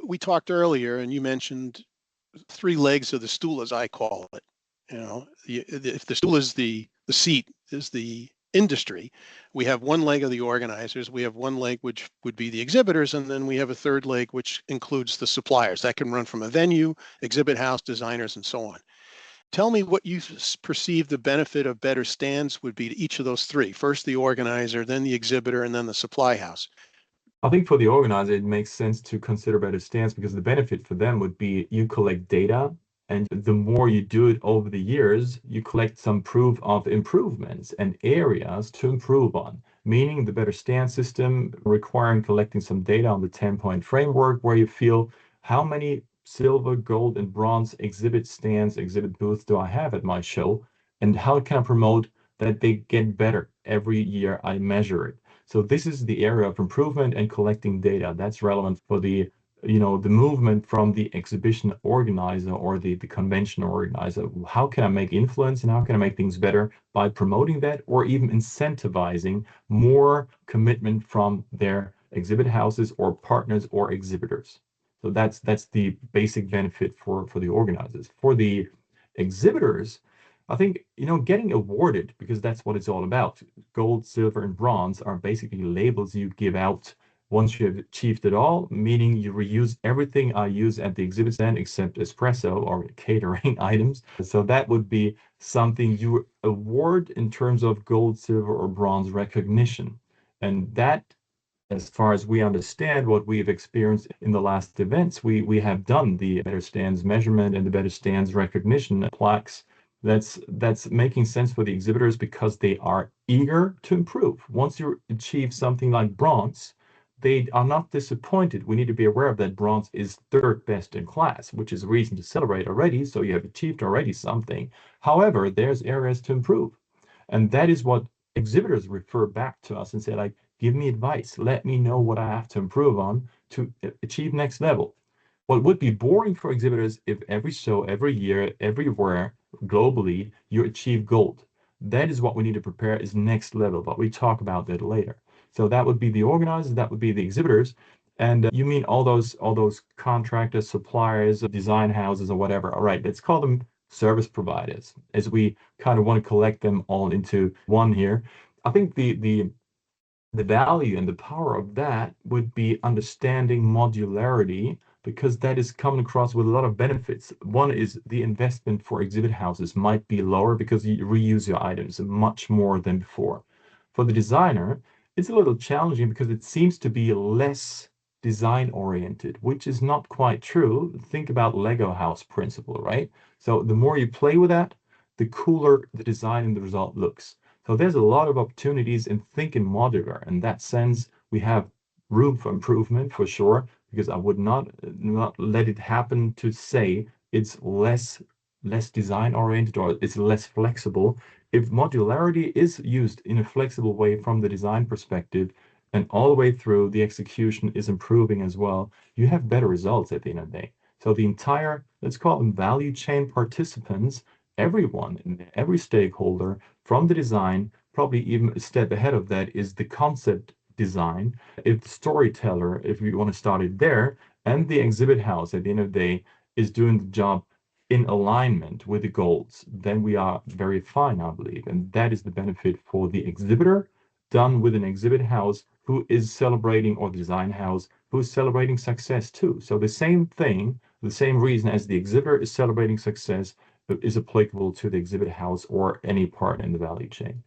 we talked earlier, and you mentioned three legs of the stool, as I call it. If the stool is the seat, is the industry, we have one leg of the organizers, we have one leg which would be the exhibitors, and then we have a third leg which includes the suppliers. That can run from a venue, exhibit house, designers, and so on. Tell me what you perceive the benefit of better stands would be to each of those three. First the organizer, then the exhibitor, and then the supply house. I think for the organizer, it makes sense to consider better stands because the benefit for them would be you collect data, and the more you do it over the years, you collect some proof of improvements and areas to improve on. Meaning the better stand system requiring collecting some data on the 10-point framework where you feel how many silver, gold, and bronze exhibit stands, exhibit booths do I have at my show, and how can I promote that they get better every year I measure it. So this is the area of improvement and collecting data. That's relevant for the movement from the exhibition organizer or the convention organizer. How can I make influence and how can I make things better by promoting that or even incentivizing more commitment from their exhibit houses or partners or exhibitors. So that's the basic benefit for the organizers. For the exhibitors, I think, getting awarded, because that's what it's all about. Gold, silver, and bronze are basically labels you give out once you have achieved it all, meaning you reuse everything I use at the exhibit stand except espresso or catering items. So that would be something you award in terms of gold, silver, or bronze recognition. And that, as far as we understand what we've experienced in the last events, we have done the better stands measurement and the better stands recognition plaques. That's making sense for the exhibitors because they are eager to improve. Once you achieve something like bronze, they are not disappointed. We need to be aware of that bronze is third best in class, which is a reason to celebrate already. So you have achieved already something. However, there's areas to improve. And that is what exhibitors refer back to us and say, like, give me advice. Let me know what I have to improve on to achieve next level. What would be boring for exhibitors if every show, every year, everywhere, globally, you achieve gold. That is what we need to prepare is next level, but we talk about that later. So that would be the organizers, that would be the exhibitors. And you mean all those contractors, suppliers, design houses, or whatever. All right, let's call them service providers, as we kind of want to collect them all into one here. I think the value and the power of that would be understanding modularity because that is coming across with a lot of benefits. One is the investment for exhibit houses might be lower because you reuse your items much more than before. For the designer, it's a little challenging because it seems to be less design oriented, which is not quite true. Think about Lego house principle, right? So the more you play with that, the cooler the design and the result looks. So there's a lot of opportunities in thinking modular. In that sense, we have room for improvement for sure, because I would not let it happen to say it's less design oriented or it's less flexible. If modularity is used in a flexible way from the design perspective and all the way through the execution is improving as well, you have better results at the end of the day. So the entire, let's call them value chain participants, everyone, every stakeholder from the design, probably even a step ahead of that is the concept design. If the storyteller, if we want to start it there, and the exhibit house at the end of the day is doing the job in alignment with the goals, then we are very fine, I believe. And that is the benefit for the exhibitor done with an exhibit house who is celebrating, or the design house who is celebrating success too. So the same thing, the same reason as the exhibitor is celebrating success is applicable to the exhibit house or any part in the value chain.